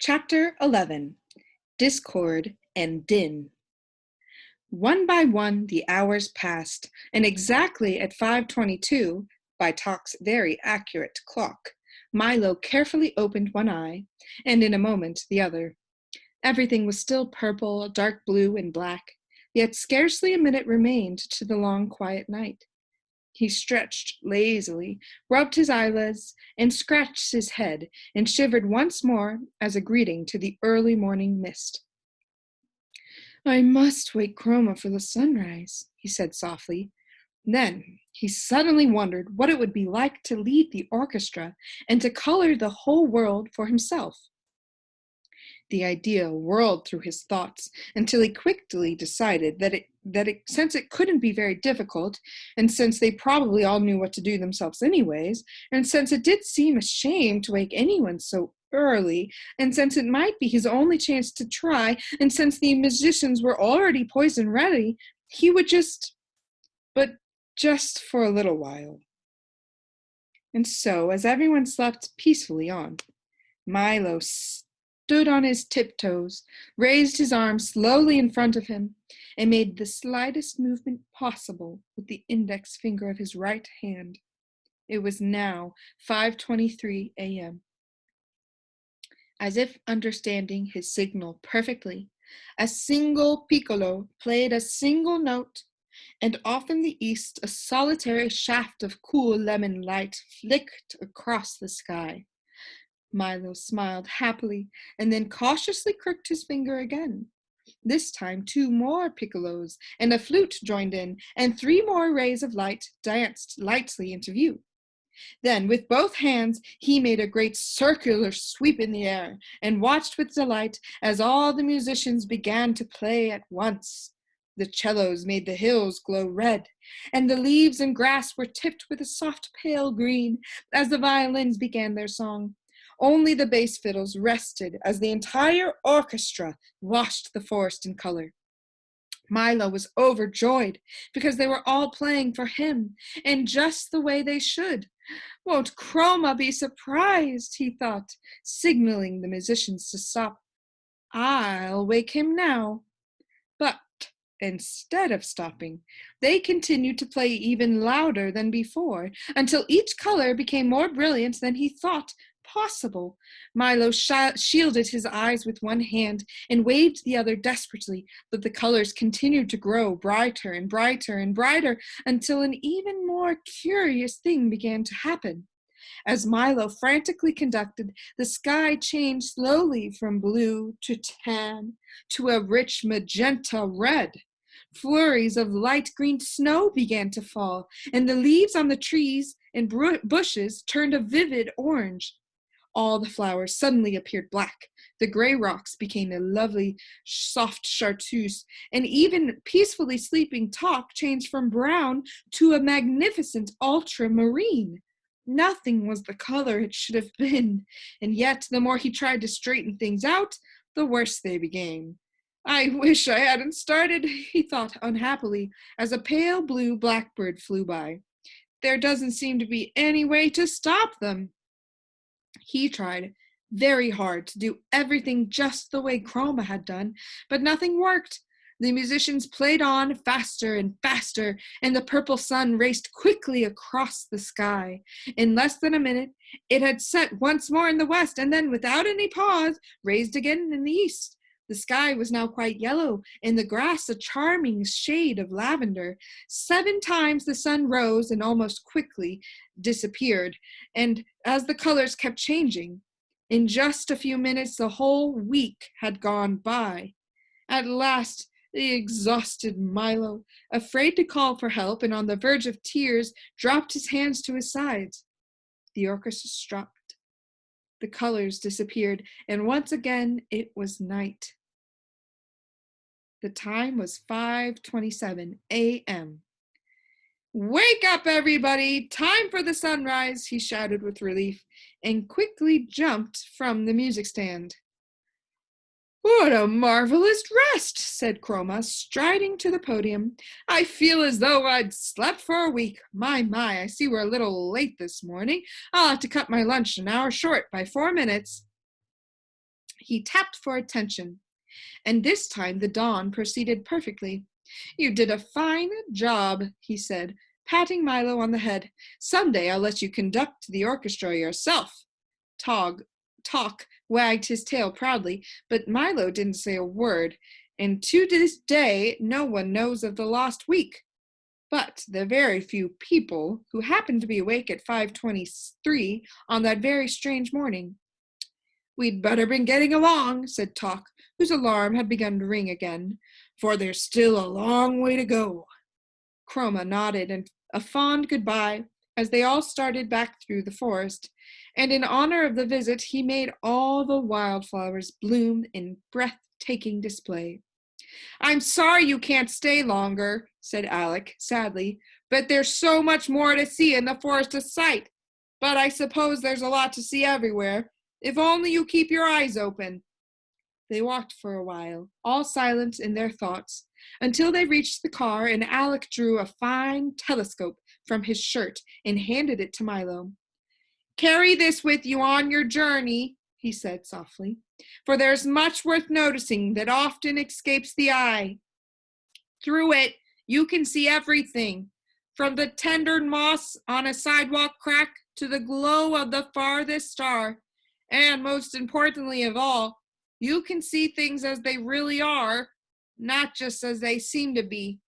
Chapter 11. Discord and Din. One by one the hours passed, and exactly at 5:22, by Tock's very accurate clock, Milo carefully opened one eye, and in a moment the other. Everything was still purple, dark blue, and black, yet scarcely a minute remained to the long quiet night. He stretched lazily, rubbed his eyelids, and scratched his head, and shivered once more as a greeting to the early morning mist. "I must wake Chroma for the sunrise," he said softly. Then he suddenly wondered what it would be like to lead the orchestra and to color the whole world for himself. The idea whirled through his thoughts until he quickly decided that since it couldn't be very difficult, and since they probably all knew what to do themselves anyways, and since it did seem a shame to wake anyone so early, and since it might be his only chance to try, and since the musicians were already poison ready, he would but just for a little while. And so, as everyone slept peacefully on, Milo stood on his tiptoes, raised his arm slowly in front of him, and made the slightest movement possible with the index finger of his right hand. It was now 5:23 a.m. As if understanding his signal perfectly, a single piccolo played a single note, and off in the east a solitary shaft of cool lemon light flicked across the sky. Milo smiled happily, and then cautiously crooked his finger again. This time 2 more piccolos and a flute joined in, and 3 more rays of light danced lightly into view. Then, with both hands, he made a great circular sweep in the air, and watched with delight as all the musicians began to play at once. The cellos made the hills glow red, and the leaves and grass were tipped with a soft pale green as the violins began their song. Only the bass fiddles rested as the entire orchestra washed the forest in color. Milo was overjoyed because they were all playing for him, and just the way they should. "Won't Chroma be surprised?" he thought, signaling the musicians to stop. "I'll wake him now." But instead of stopping, they continued to play even louder than before, until each color became more brilliant than he thought possible. Milo shielded his eyes with one hand and waved the other desperately, but the colors continued to grow brighter and brighter and brighter until an even more curious thing began to happen. As Milo frantically conducted, the sky changed slowly from blue to tan to a rich magenta red. Flurries of light green snow began to fall, and the leaves on the trees and bushes turned a vivid orange. All the flowers suddenly appeared black. The gray rocks became a lovely, soft chartreuse, and even peacefully sleeping Tock changed from brown to a magnificent ultramarine. Nothing was the color it should have been, and yet the more he tried to straighten things out, the worse they became. "I wish I hadn't started," he thought unhappily, as a pale blue blackbird flew by. "There doesn't seem to be any way to stop them." He tried very hard to do everything just the way Chroma had done, but nothing worked. The musicians played on faster and faster, and the purple sun raced quickly across the sky. In less than a minute, it had set once more in the west, and then, without any pause, raised again in the east. The sky was now quite yellow, and the grass a charming shade of lavender. 7 times the sun rose and almost quickly disappeared, and as the colors kept changing, in just a few minutes the whole week had gone by. At last, the exhausted Milo, afraid to call for help and on the verge of tears, dropped his hands to his sides. The orchestra stopped. The colors disappeared, and once again it was night. The time was 5:27 a.m. "Wake up, everybody! Time for the sunrise," he shouted with relief, and quickly jumped from the music stand. "What a marvelous rest," said Chroma, striding to the podium. "I feel as though I'd slept for a week. My, I see we're a little late this morning. I'll have to cut my lunch an hour short by 4 minutes." He tapped for attention, and this time the Don proceeded perfectly. "You did a fine job," he said, patting Milo on the head. "Someday I'll let you conduct the orchestra yourself." Talk wagged his tail proudly, but Milo didn't say a word, and to this day no one knows of the lost week. But the very few people who happened to be awake at 5:23 on that very strange morning. "We'd better been getting along," said Talk, whose alarm had begun to ring again, "for there's still a long way to go." Chroma nodded and a fond goodbye as they all started back through the forest, and in honor of the visit he made all the wildflowers bloom in breathtaking display. "I'm sorry you can't stay longer," said Alec, sadly, "but there's so much more to see in the forest of sight. But I suppose there's a lot to see everywhere, if only you keep your eyes open." They walked for a while, all silent in their thoughts, until they reached the car and Alec drew a fine telescope from his shirt and handed it to Milo. "Carry this with you on your journey," he said softly, "for there's much worth noticing that often escapes the eye. Through it, you can see everything, from the tender moss on a sidewalk crack to the glow of the farthest star. And most importantly of all, you can see things as they really are, not just as they seem to be.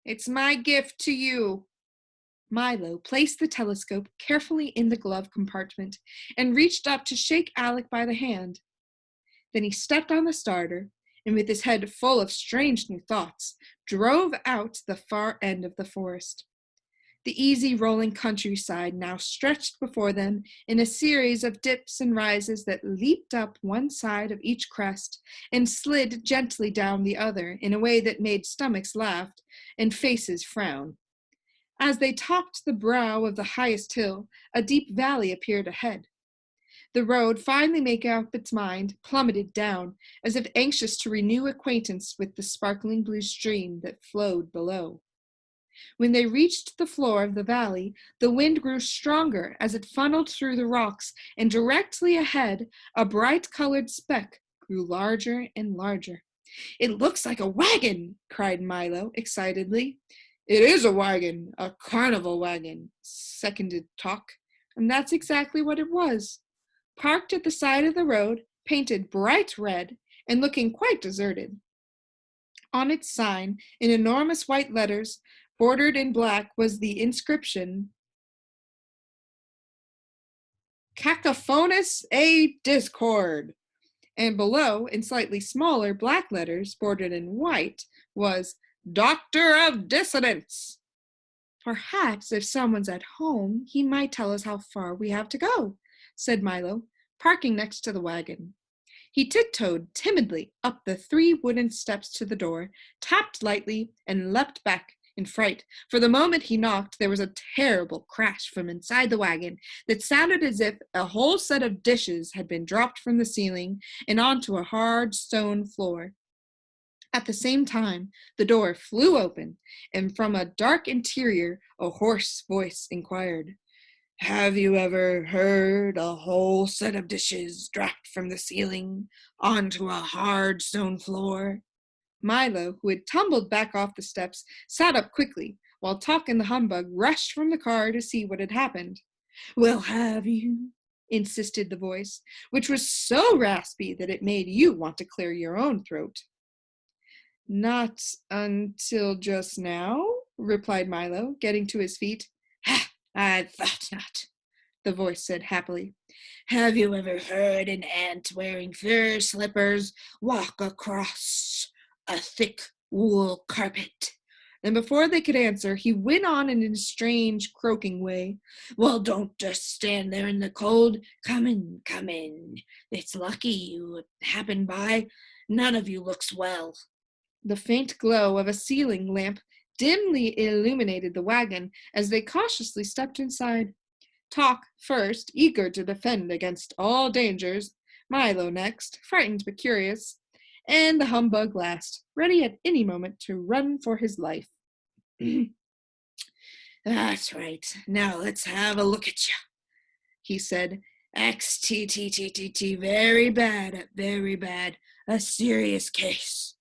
It's my gift to you." Milo placed the telescope carefully in the glove compartment and reached up to shake Alec by the hand. Then he stepped on the starter and, with his head full of strange new thoughts, drove out to the far end of the forest. The easy rolling countryside now stretched before them in a series of dips and rises that leaped up one side of each crest and slid gently down the other in a way that made stomachs laugh and faces frown. As they topped the brow of the highest hill, a deep valley appeared ahead. The road, finally making up its mind, plummeted down, as if anxious to renew acquaintance with the sparkling blue stream that flowed below. When they reached the floor of the valley, the wind grew stronger as it funneled through the rocks, and directly ahead, a bright-colored speck grew larger and larger. "It looks like a wagon," cried Milo excitedly. "It is a wagon, a carnival wagon," seconded Talk, and that's exactly what it was. Parked at the side of the road, painted bright red, and looking quite deserted. On its sign, in enormous white letters, bordered in black, was the inscription, "Cacophonous a Discord," and below, in slightly smaller black letters, bordered in white, was "Doctor of Dissonance." "Perhaps if someone's at home, he might tell us how far we have to go," said Milo, parking next to the wagon. He tiptoed timidly up the 3 wooden steps to the door, tapped lightly, and leapt back in fright. For the moment he knocked, there was a terrible crash from inside the wagon that sounded as if a whole set of dishes had been dropped from the ceiling and onto a hard stone floor. At the same time, the door flew open, and from a dark interior, a hoarse voice inquired, "Have you ever heard a whole set of dishes dropped from the ceiling onto a hard stone floor?" Milo, who had tumbled back off the steps, sat up quickly, while Talk and the humbug rushed from the car to see what had happened. "Well, have you?" insisted the voice, which was so raspy that it made you want to clear your own throat. "Not until just now," replied Milo, getting to his feet. "Ha! I thought not," the voice said happily. "Have you ever heard an ant wearing fur slippers walk across a thick wool carpet?" And before they could answer, he went on in a strange, croaking way. "Well, don't just stand there in the cold. Come in, come in. It's lucky you happened by. None of you looks well." The faint glow of a ceiling lamp dimly illuminated the wagon as they cautiously stepped inside. Talk first, eager to defend against all dangers, Milo next, frightened but curious, and the humbug last, ready at any moment to run for his life. "That's right. Now let's have a look at you," he said, XTTTTT, very bad, very bad. A serious case.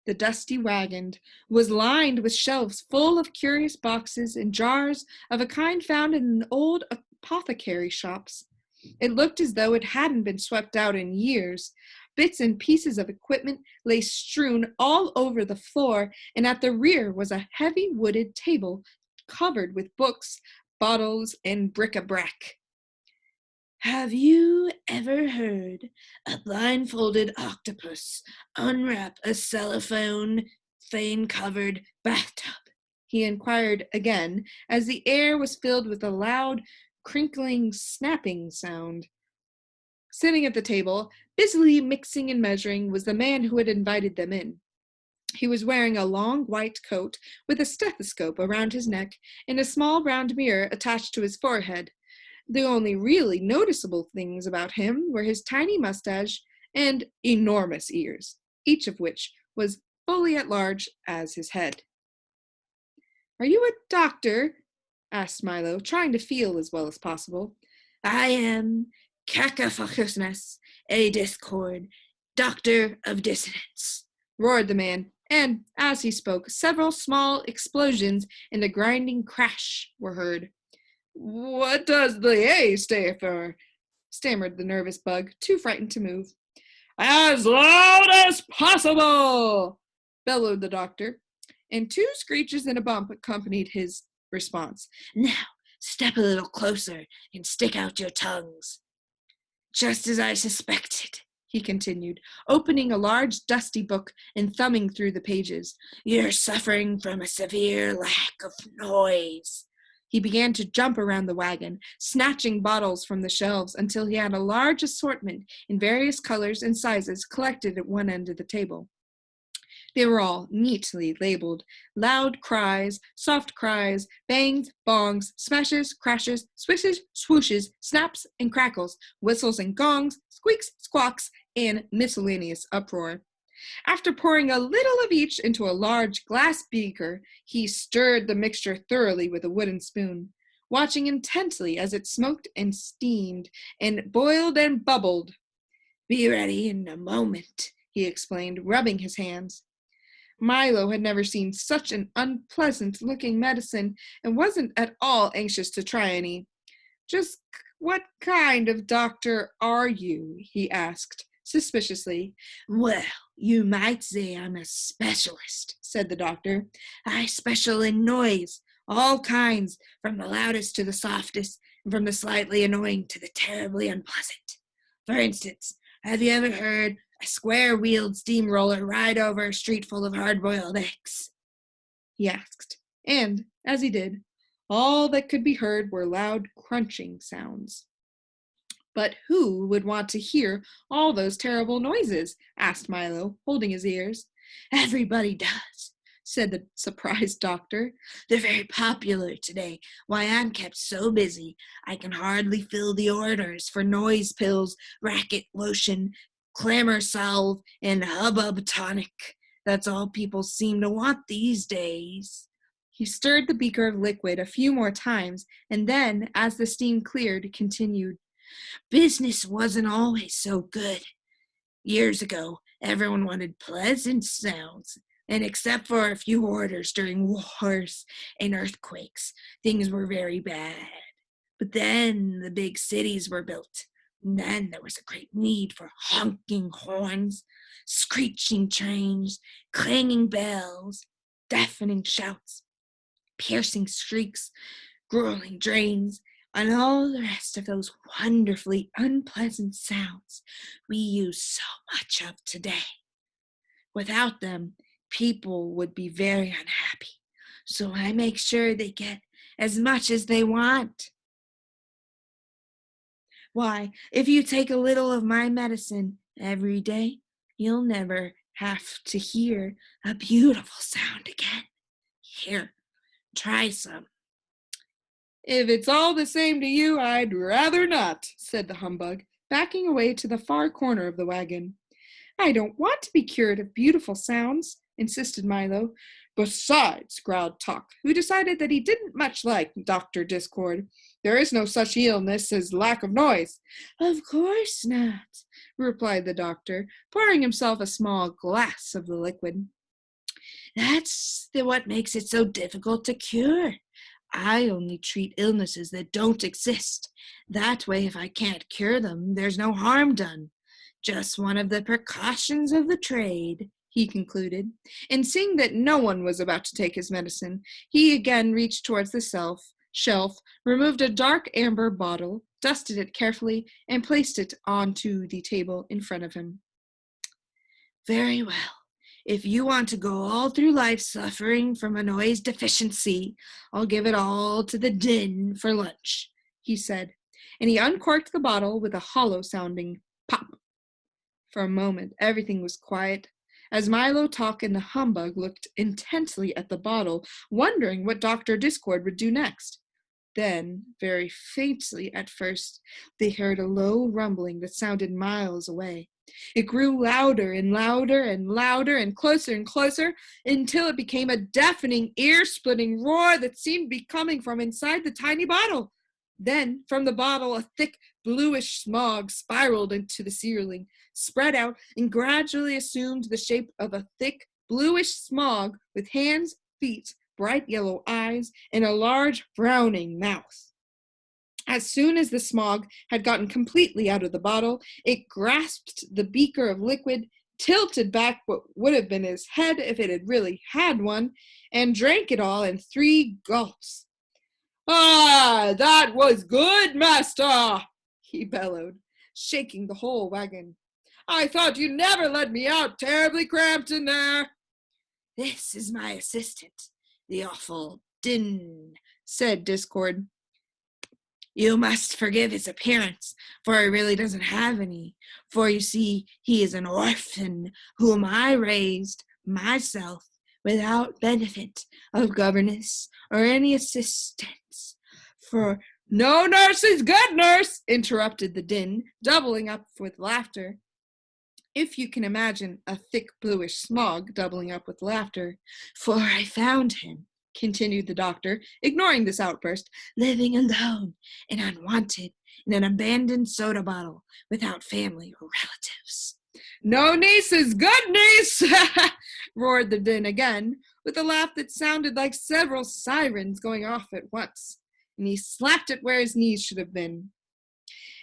The dusty wagon was lined with shelves full of curious boxes and jars of a kind found in old apothecary shops. It looked as though it hadn't been swept out in years. Bits and pieces of equipment lay strewn all over the floor, and at the rear was a heavy wooded table covered with books, bottles, and bric-a-brac. Have you ever heard a blindfolded octopus unwrap a cellophane covered bathtub? He inquired again, as the air was filled with a loud, crinkling, snapping sound. Sitting at the table, busily mixing and measuring, was the man who had invited them in. He was wearing a long white coat with a stethoscope around his neck and a small round mirror attached to his forehead. The only really noticeable things about him were his tiny mustache and enormous ears, each of which was fully as large as his head. "Are you a doctor?" asked Milo, trying to feel as well as possible. I am Cacophocusness, a Dischord, doctor of dissonance, roared the man, and as he spoke, several small explosions and a grinding crash were heard. "What does the A stand for?" stammered the nervous bug, too frightened to move. "As loud as possible!" bellowed the doctor, and two screeches and a bump accompanied his response. Now, step a little closer and stick out your tongues. Just as I suspected, he continued, opening a large dusty book and thumbing through the pages. You're suffering from a severe lack of noise. He began to jump around the wagon, snatching bottles from the shelves until he had a large assortment in various colors and sizes collected at one end of the table. They were all neatly labeled: loud cries, soft cries, bangs, bongs, smashes, crashes, swishes, swooshes, snaps and crackles, whistles and gongs, squeaks, squawks, and miscellaneous uproar. After pouring a little of each into a large glass beaker, he stirred the mixture thoroughly with a wooden spoon, watching intently as it smoked and steamed and boiled and bubbled. Be ready in a moment, he explained, rubbing his hands. Milo had never seen such an unpleasant-looking medicine and wasn't at all anxious to try any. "Just what kind of doctor are you?" he asked, suspiciously. "Well, you might say I'm a specialist," said the doctor. "I special in noise, all kinds, from the loudest to the softest, and from the slightly annoying to the terribly unpleasant. For instance, have you ever heard a square-wheeled steamroller ride over a street full of hard-boiled eggs?" he asked, and, as he did, all that could be heard were loud crunching sounds. "But who would want to hear all those terrible noises?" asked Milo, holding his ears. "Everybody does," said the surprised doctor. "They're very popular today. Why, I'm kept so busy, I can hardly fill the orders for noise pills, racket lotion, clamor salve, and hubbub tonic. That's all people seem to want these days." He stirred the beaker of liquid a few more times, and then, as the steam cleared, continued. "Business wasn't always so good. Years ago, everyone wanted pleasant sounds, and except for a few orders during wars and earthquakes, things were very bad. But then the big cities were built, and then there was a great need for honking horns, screeching trains, clanging bells, deafening shouts, piercing shrieks, grueling drains, and all the rest of those wonderfully unpleasant sounds we use so much of today. Without them, people would be very unhappy, so I make sure they get as much as they want. Why, if you take a little of my medicine every day, you'll never have to hear a beautiful sound again. Here, try some." "If it's all the same to you, I'd rather not," said the humbug, backing away to the far corner of the wagon. "I don't want to be cured of beautiful sounds," insisted Milo. "Besides," growled Tock, who decided that he didn't much like Dr. Dischord, There is no such illness as lack of noise. Of course not, Replied the doctor, pouring himself a small glass of the liquid. That's what makes it so difficult to cure. I only treat illnesses that don't exist. That way, if I can't cure them, there's no harm done. Just one of the precautions of the trade, he concluded, and seeing that no one was about to take his medicine, he again reached towards the shelf, removed a dark amber bottle, dusted it carefully, and placed it onto the table in front of him. Very well. If you want to go all through life suffering from a noise deficiency, I'll give it all to the Dynne for lunch, he said, and he uncorked the bottle with a hollow-sounding pop. For a moment, everything was quiet, as Milo, Tock, and the humbug looked intently at the bottle, wondering what Dr. Dischord would do next. Then, very faintly at first, they heard a low rumbling that sounded miles away. It grew louder and louder and louder and closer until it became a deafening, ear-splitting roar that seemed to be coming from inside the tiny bottle. Then, from the bottle, a thick, bluish smog spiraled into the ceiling, spread out, and gradually assumed the shape of a thick, bluish smog with hands, feet, bright yellow eyes, and a large, frowning mouth. As soon as the smog had gotten completely out of the bottle, it grasped the beaker of liquid, tilted back what would have been his head if it had really had one, and drank it all in 3 gulps. "Ah, that was good, master," he bellowed, shaking the whole wagon. "I thought you'd never let me out, terribly cramped in there." "This is my assistant, the Awful Dynne," said Dischord. "You must forgive his appearance, for he really doesn't have any. For you see, he is an orphan whom I raised myself without benefit of governess or any assistance. For no nurse is good nurse, interrupted the Dynne, doubling up with laughter. If you can imagine a thick bluish smog doubling up with laughter. For I found him, continued the doctor, ignoring this outburst, living alone and unwanted in an abandoned soda bottle without family or relatives. No niece is good niece, roared the Dynne again, with a laugh that sounded like several sirens going off at once, and he slapped it where his knees should have been.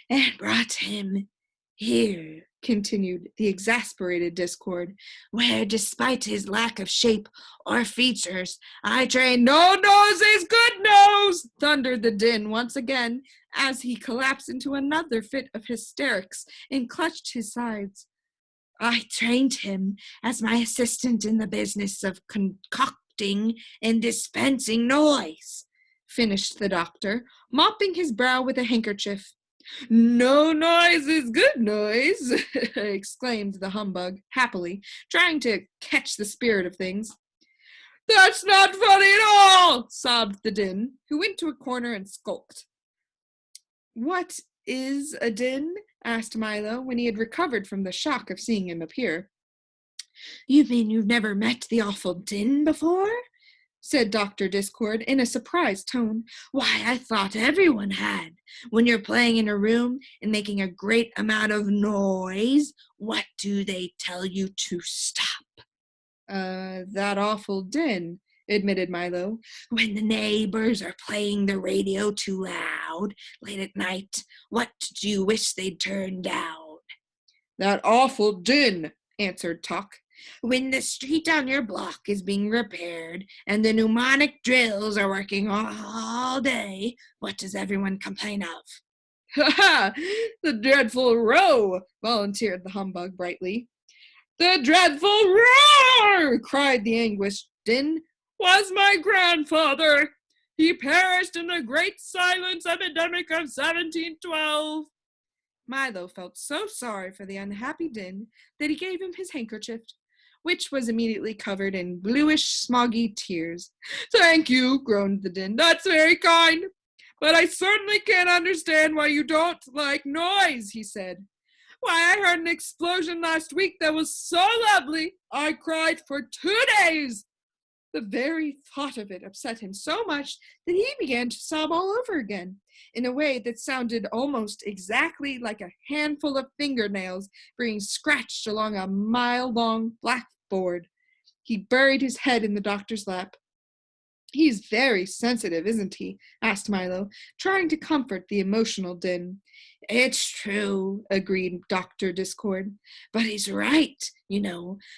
And brought him here, continued the exasperated Dischord, where, despite his lack of shape or features, I trained no nose is good nose, thundered the Dynne once again, as he collapsed into another fit of hysterics and clutched his sides. I trained him as my assistant in the business of concocting and dispensing noise, finished the doctor, mopping his brow with a handkerchief. No noise is good noise, exclaimed the humbug, happily, trying to catch the spirit of things. That's not funny at all, sobbed the Dynne, who went to a corner and skulked. What is a Dynne? Asked Milo, when he had recovered from the shock of seeing him appear. You mean you've never met the Awful Dynne before? Said Dr. Dischord in a surprised tone. Why, I thought everyone had. When you're playing in a room and making a great amount of noise, what do they tell you to stop? That Awful Dynne, admitted Milo. When the neighbors are playing the radio too loud late at night, what do you wish they'd turn down? That Awful Dynne, answered Tock. When the street on your block is being repaired and the pneumonic drills are working all day, what does everyone complain of? Ha ha! The dreadful row, volunteered the humbug brightly. The dreadful roar, cried the anguished Dynne, was my grandfather. He perished in the great silence epidemic of 1712. Milo felt so sorry for the unhappy Dynne that he gave him his handkerchief, which was immediately covered in bluish, smoggy tears. Thank you, groaned the Dynne. That's very kind. But I certainly can't understand why you don't like noise, he said. Why, I heard an explosion last week that was so lovely, I cried for 2 days. The very thought of it upset him so much that he began to sob all over again, in a way that sounded almost exactly like a handful of fingernails being scratched along a mile-long blackboard. He buried his head in the doctor's lap. "He's very sensitive, isn't he?" asked Milo, trying to comfort the emotional Dynne. "It's true," agreed Dr. Dischord. "But he's right,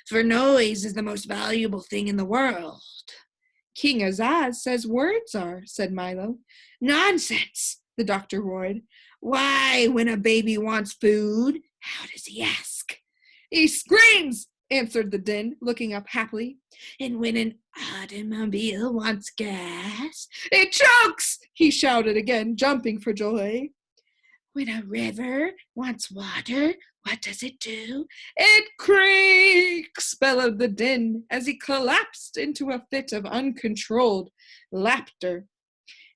for noise is the most valuable thing in the world." "King Azaz says words are," said Milo. "Nonsense," the doctor roared. "Why, when a baby wants food, how does he ask?" "He screams," answered the Dynne, looking up happily. "And when an automobile wants gas, it chokes," he shouted again, jumping for joy. "When a river wants water, what does it do?" "It creaks," bellowed the Dynne as he collapsed into a fit of uncontrolled laughter.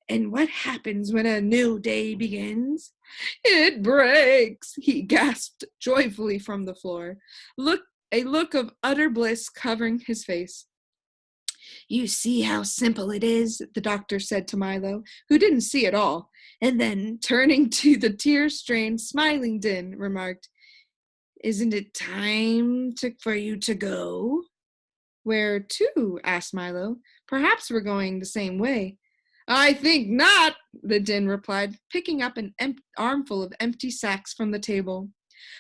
"And what happens when a new day begins?" "It breaks," he gasped joyfully from the floor, a look of utter bliss covering his face. "You see how simple it is," the doctor said to Milo, who didn't see at all, and then, turning to the tear-strained, smiling Dynne, remarked, "Isn't it time for you to go?" "Where to?" asked Milo. "Perhaps we're going the same way." "I think not," the Dynne replied, picking up an armful of empty sacks from the table.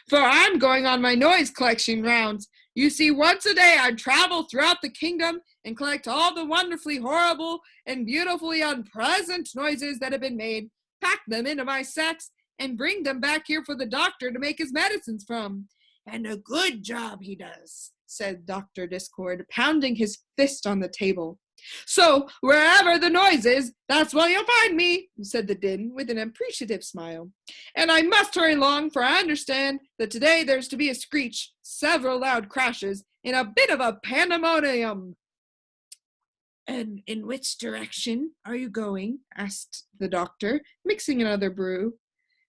"For I'm going on my noise collection rounds. You see, once a day I travel throughout the kingdom and collect all the wonderfully horrible and beautifully unpleasant noises that have been made, pack them into my sacks, and bring them back here for the doctor to make his medicines from." "And a good job he does," said Dr. Dischord, pounding his fist on the table. "So, wherever the noise is, that's where you'll find me," said the Dynne with an appreciative smile. "And I must hurry along, for I understand that today there's to be a screech, several loud crashes, and a bit of a pandemonium." "And in which direction are you going?" asked the doctor, mixing another brew.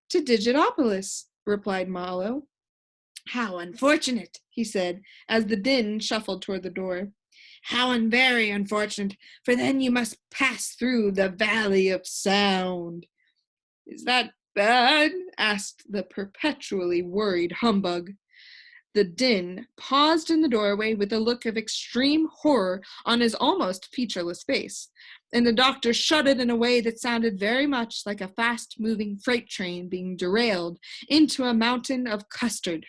"To Digitopolis," replied Milo. "How unfortunate," he said, as the Dynne shuffled toward the door. "How very unfortunate, for then you must pass through the Valley of Sound." "Is that bad?" asked the perpetually worried humbug. The Dynne paused in the doorway with a look of extreme horror on his almost featureless face, and the doctor shuddered in a way that sounded very much like a fast-moving freight train being derailed into a mountain of custard.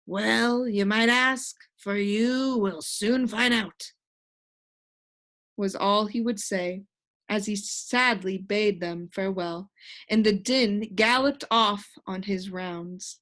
"Well, you might ask, for you will soon find out," was all he would say, as he sadly bade them farewell, and the Dynne galloped off on his rounds.